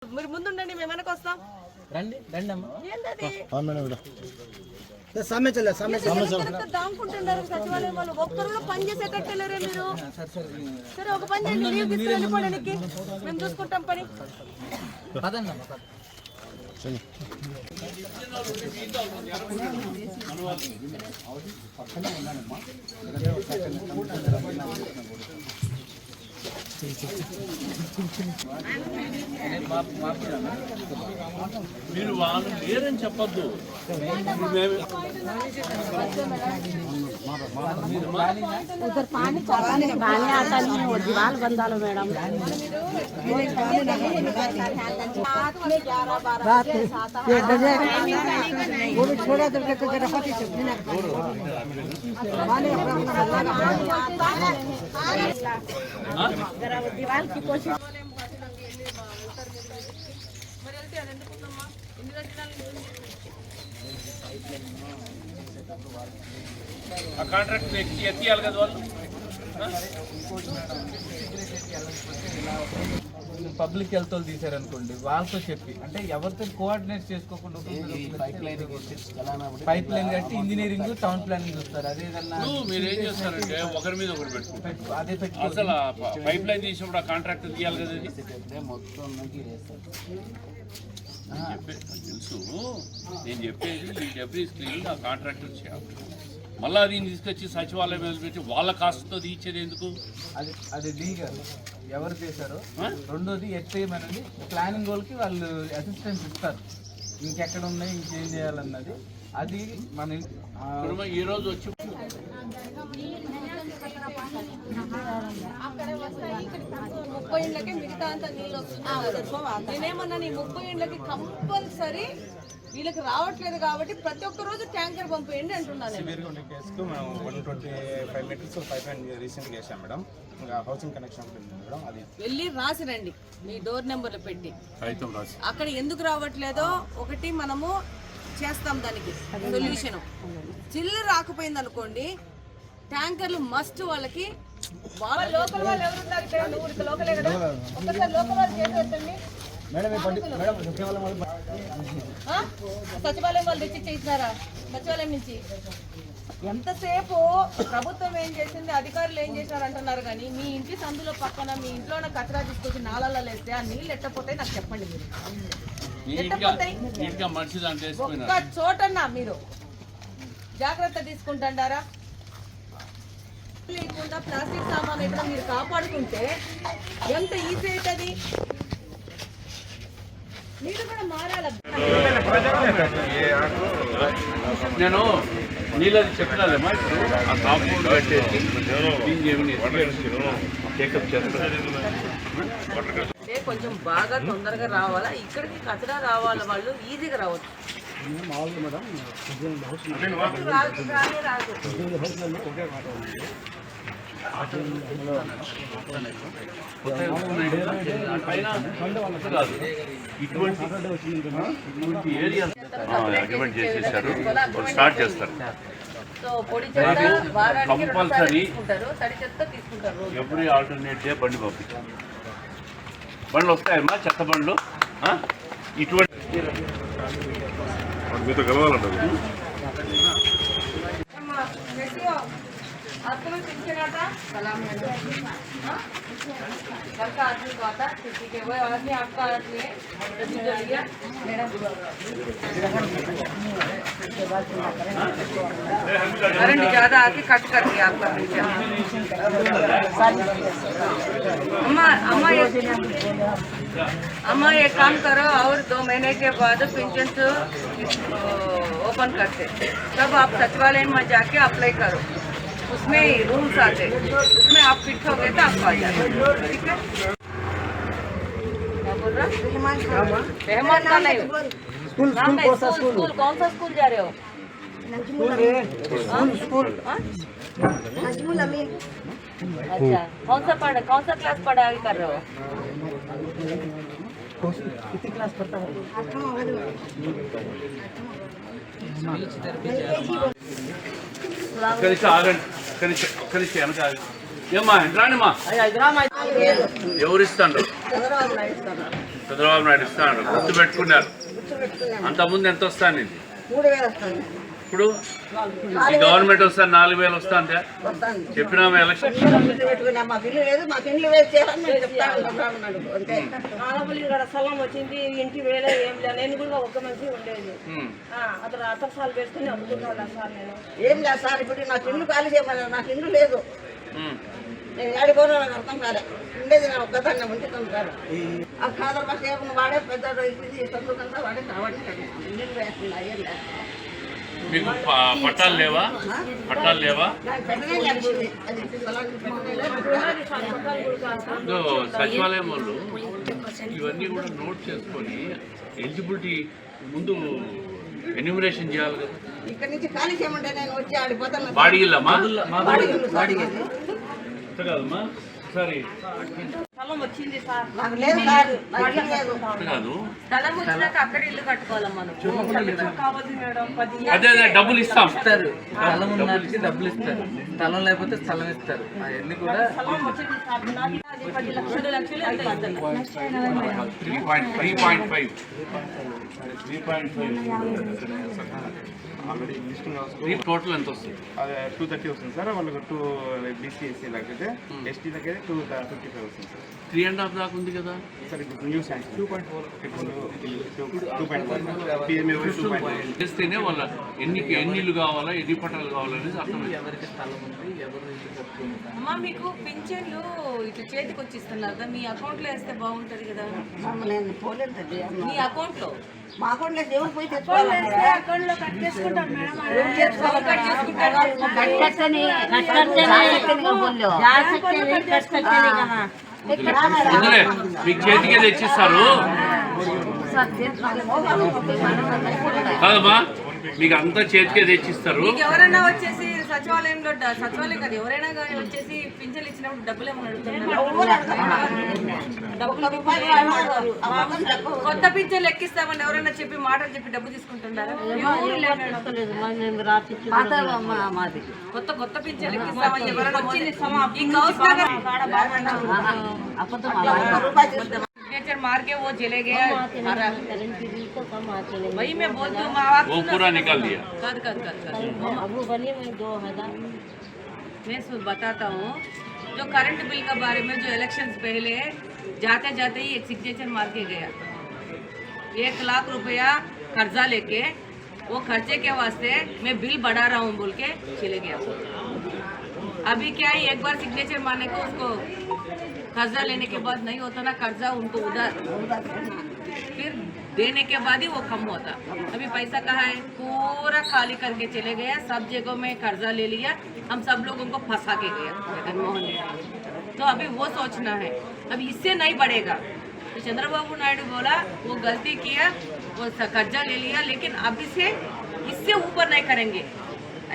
మీరు ముందుండండి, మేము వెనక వస్తాం. రండి రండి అమ్మా. దాముకుంటున్నారు సచివాలయం వాళ్ళు, ఒక్కరు పని చేసేటట్టు లేరే మీరు. సరే ఒక పని చేయండి, లీవ్ తీసుకుని వెళ్ళిపోవడానికి మేము చూసుకుంటాం పని. పదండి అమ్మా. మీరు వాళ్ళు లేరని చెప్పొద్దు. उधर पानी आता नहीं है, दीवार बंदा लो मैडम। वो भी छोड़ा तो दीवार की कोशिश ఆ కాంట్రాక్ట్ ఎత్తియాలి కదా వాళ్ళు. పబ్లిక్ హెల్త్ వాళ్ళు తీసారనుకోండి, వాళ్ళతో చెప్పి అంటే ఎవరితో కోఆర్డినేట్ చేసుకోకుండా పైప్ లైన్ కట్టి ఇంజనీరింగ్ టౌన్ ప్లానింగ్ చూస్తారు. అదేదన్నా మీరు ఏం చేస్తారంటే ఒకరి మీద ఒకటి పెట్టుకుంటారు. అదే పెట్టి అసలు పైప్ లైన్ తీసినప్పుడు ఆ కాంట్రాక్ట్ తీయాలి కదా. తెలుసు, నేను చెప్పేది ఈ డెబ్రీ స్క్రీన్ ఆ కాంట్రాక్టర్ చేయాలి. మళ్ళీ దీన్ని తీసుకొచ్చి సచివాలయం మీద పెట్టి వాళ్ళ కాస్ట్తో తీర్చేది ఎందుకు? అది లీగల్ ఎవరు చేశారో. రెండోది ఎట్టేయమనేది ప్లానింగ్ వాళ్ళకి వాళ్ళు అసిస్టెన్స్ ఇస్తారు, ఇంకెక్కడ ఉన్నాయి ఇంకేం చేయాలన్నది. అది మన ఈ రోజు వచ్చి ముప్పై ఇండ్లకి మిగతా అంతా నీళ్ళు వస్తున్నాయి. నేనేమన్నా నీ 30 ఇండ్లకి కంపల్సరీ వీళ్ళకి రావట్లేదు కాబట్టి ప్రతి ఒక్క రోజు ట్యాంకర్ పంపేయండి అంటున్నాను. కేసుకు మనం 125 మీటర్స్ పైప్ లైన్ రీసెంట్గా వేసాం మేడం. ఇంకా హౌసింగ్ కనెక్షన్ మేడం, అది వెళ్ళి రాసి రండి మీ డోర్ నెంబర్లు పెట్టి. అక్కడ ఎందుకు రావట్లేదో ఒకటి మనము చేస్తాం, దానికి సొల్యూషన్. చిల్లు రాకపోయింది అనుకోండి, ట్యాంకర్లు మస్ట్ వాళ్ళకి. వాళ్ళ లోకల్ వాళ్ళు ఎవరున్నారు ఇక్కడ? ఊరికి లోకలే కదా, ఒక్కసారి లోకల్ వాళ్ళు చేసేటండి. సచివాలయం వాళ్ళు తెచ్చి చేసినారా? సచివాలయం నుంచి ఎంతసేపు ప్రభుత్వం ఏం చేసింది, అధికారులు ఏం చేసినారు అంటున్నారు. కానీ మీ ఇంటి సందులో పక్కన మీ ఇంట్లో కచరా తీసుకొచ్చి నాళాలలో వేస్తే ఆ నీళ్ళు ఎట్టపోతాయి నాకు చెప్పండి. మీరు ఒక్క చోటన్నా మీరు జాగ్రత్త తీసుకుంటారా? లేకుండా ప్లాస్టిక్ సామాన్ ఎక్కడ మీరు కాపాడుకుంటే ఎంత ఈజీ అవుతుంది. మీరు కూడా మారాలి. నేను నీళ్ళది చెప్పినాలేమా, ఆ కాంపౌండ్ కట్టేసి కొంచెం బాగా తొందరగా రావాలా, ఇక్కడికి కచరా రావాలి, వాళ్ళు ఈజీగా రావచ్చు. ఇటువంటి ఏరియా అగ్రిమెంట్ చేసేసారు, స్టార్ట్ చేస్తారు. కంపల్సరీ ఎవ్రీ ఆల్టర్నేట్ డే బండి పంపించారు. బండ్లు వస్తాయమ్మా, చెత్త బండ్లు. ఇటువంటి మీతో కలవాలంట. आपको मैं पीछे ना था सलाम घर का आदमी को आता ठीक है, वो आदमी आपका आदमी है करंट ज़्यादा आके कट कर दिया आपका पीछे। अम्मा एक काम करो, और 2 महीने के बाद पेंशन ओपन करते, तब आप सचिवालय में जाके अप्लाई करो, उसमें रूल्स आते, उसमें आप फिट हो गए तो आपको आ जाते। ठीक है, क्या बोल रहा? रहमान का नहीं, स्कूल कौन सा स्कूल जा रहे हो? अच्छा, कौन सा क्लास पढ़ाई कर रहे हो? कितनी क्लास पढ़ता है? కలిసి ఆగండి, కలిసి వెనక ఏమ్మా రానిమ్మా, ఎవరు ఇస్తాండ్రు? చంద్రబాబు నాయుడు ఇస్తాడు, గుర్తు పెట్టుకున్నారు. అంతకుముందు ఎంత వస్తాను ఇది? 3000 వస్తుంది. ఇప్పుడు ఈ గవర్నమెంట్ వస్తాను 4000 వస్తుందే చెప్పినాము. ఎలక్షన్ పెట్టుకున్నా మాకు ఇల్లు లేదు, మాకు ఇండ్లు వేస్ట్ చేయాలని నేను చెప్తా ఉన్నాను. అంతే ఆడపల్లి ఇక్కడ స్థలం వచ్చింది, ఇంటి వేలే ఏం లేదు. నేను కూడా ఒక్క మనిషి ఉండేది. అతను అతసాలు పెట్టుకుని అమ్ముకున్నాడు సార్. నేను ఏం లేదు సార్, ఇప్పుడు నాకు ఇల్లు ఖాళీ చేయమన్నారు. నాకు ఇల్లు లేదు, నేను ఏడిపోయినా నాకు అర్థం కాలే. ఉండేది నా ఒక్కదాన్ని ఉంచుతాను సార్. ఆ కాదర్ బస్ ఏమన్నా వాడే పెద్ద చదువుకంతా వాడే ఇల్లు వేస్తుంది. అయ్యేం లేదు. మీకు పట్టాలు లేవా? పట్టాలు లేవా? నాకు పెద్దనే కలిసింది. అది స్థలానికి పెద్దనే లేదు. సచివాలయం వాళ్ళు ఇవన్నీ కూడా నోట్ చేసుకొని ఎలిజిబిలిటీ ముందు ఎన్యూమరేషన్ చేయాలి కదా. ఇక్కడ నుంచి ఖాళీ చేయమంటే నేను వచ్చి ఆడిపోతాను. బాడిగిల్లమ్మా కాదమ్మా సరే స్థలం వచ్చింది సార్. నాకు లేదు సార్, నాకు ఇల్లు లేదు. కాదు, స్థలం వచ్చినాక అక్కడ ఇల్లు కట్టుకోవాలి మనం. కావాలి మేడం 10 అదే డబ్బులు ఇస్తాం. స్థలం ఉన్నకి డబ్బులు ఇస్తారు, స్థలం లేకపోతే స్థలం ఇస్తారు. అవన్నీ కూడా స్థలం వచ్చింది సార్. నాకు అది 10 లక్షలు ఎంత ఇస్తారు? 3.5 ఆల్రెడీ లిస్టింగ్ ఈ టోటల్ ఎంత వస్తుంది? అది 230 వస్తుంది సార్. వాళ్ళకి 2 బీసీ ఎస్సీ అయితే ఎస్టీ దగ్గర 255 వస్తుంది సార్. 3.5 దాకా ఉంది కదా. సార్ ఇప్పుడు న్యూ శాంక్షన్ 2.4 ఇప్పుడు 2.4 పిఎంఏ 2.4 చేస్తేనే వాళ్ళ ఎన్ని ఇల్లు కావాలా, ఎన్ని పట్టాలు కావాలనేది అర్థమైంది. ఎవరికి స్థలం ఉంది, ఎవరు ఇల్లు కట్టుకుంటారు. అమ్మా మీకు పింఛన్లు ఇటు చేతికి వచ్చిస్తున్నారు కదా, మీ అకౌంట్లో వేస్తే బాగుంటది కదా. నేను పోలేదు తల్లి. మీ అకౌంట్లో మా అకౌంట్లో దేవుడు పోయి తెచ్చుకోవాలి. అకౌంట్లో కట్ చేసుకుంటాం మేడం. అందులో మీకు చేతికే తెచ్చిస్తారు కాదమ్మా, మీకు అంతా చేతికే తెచ్చిస్తారు. మీకు ఎవరైనా వచ్చేసి సచివాలయంలో సచివాలయం కాదు ఎవరైనా కానీ వచ్చేసి పింఛన్లు ఇచ్చినప్పుడు డబ్బులు ఏమైనా అడుగుతున్నారు? కొత్త పింఛన్లు ఎక్కిస్తామని ఎవరైనా చెప్పి మాటలు చెప్పి డబ్బు తీసుకుంటున్నారా? కొత్త పింఛన్లు ఎక్కిస్తామని ఎవరైనా ఈ గౌస్ నగర్ सिग्नेचर मार के वो चले गया। वही मैं बोलती हूँ, वो पूरा निकाल दिया। मैं बताता हूँ, जो करंट बिल के बारे में जो इलेक्शंस पहले जाते जाते ही एक सिग्नेचर मार के गया। 1 लाख रुपया कर्जा लेके वो खर्चे के वास्ते मैं बिल बढ़ा रहा हूँ बोल के चले गया। अभी क्या है, एक बार सिग्नेचर मारने को उसको कर्जा लेने के बाद नहीं होता ना, कर्जा उनको उधार फिर देने के बाद ही वो कम होता। अभी पैसा कहाँ है, पूरा खाली करके चले गया, सब जगहों में कर्जा ले लिया, हम सब लोगों को फंसा के गया जगनमोहन रेड्डी। तो अभी वो सोचना है, अभी इससे नहीं बढ़ेगा। तो चंद्रबाबू नायडू बोला वो गलती किया, वो कर्जा ले लिया, लेकिन अभी से इससे ऊपर नहीं करेंगे,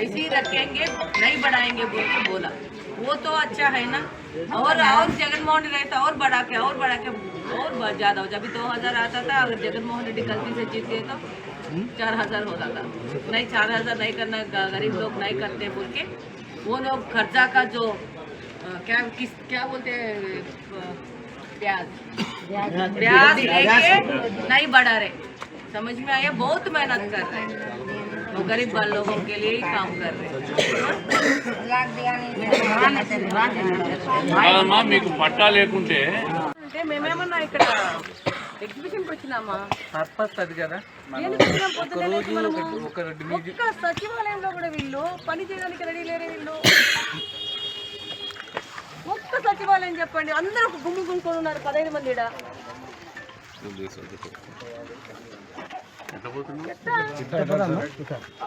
ऐसे ही रखेंगे, नहीं बढ़ाएंगे बोल के बोला। वो तो अच्छा है ना। और जगनमोहन रेड्डी रहता और बढ़ा के और ज़्यादा हो जाए। अभी 2000 आता था, अगर जगनमोहन रेड्डी गलती से जीत गए तो 4000 होता था। नहीं 4000 नहीं करना, गरीब लोग नहीं करते बोल के वो लोग कर्जा का जो क्या बोलते हैं ब्याज लेके नहीं बढ़ा रहे। समझ में आया? बहुत मेहनत कर रहे हैं वो, गरीब लोगों के लिए ही काम कर रहे हैं। కాదమ్మా, మీకు పట్టా లేకుంటే అంటే మేమేమన్నా ఇక్కడ ఎగ్జిబిషన్కి వచ్చినామా? పర్పస్ అది కదా. ఒక్క సచివాలయంలో కూడా వీళ్ళు పని చేయడానికి రెడీ లేరే వీళ్ళు. ఒక్క సచివాలయం చెప్పండి, అందరూ గుమ్ముకొని ఉన్నారు 15 మంది.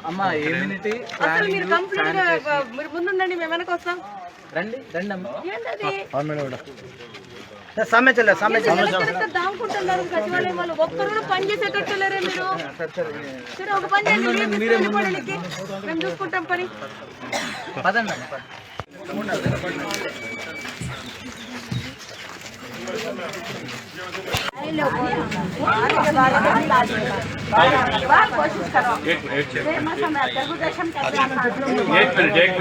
అమ్మా ఇమ్యూనిటీ అసలు మీరు కంప్లీట్ గా మీరు ముందుండండి, మేము వెనక వస్తాం. రండి అమ్మా. ఏంటది దాముకుంటున్నారు సచివాలయం వాళ్ళు? ఒక్కరు కూడా పని చేసేటట్టు లేరే మీరు. సరే ఒక పని చేయండి, మేము చూసుకుంటాం పని. పదండి. एक मिनट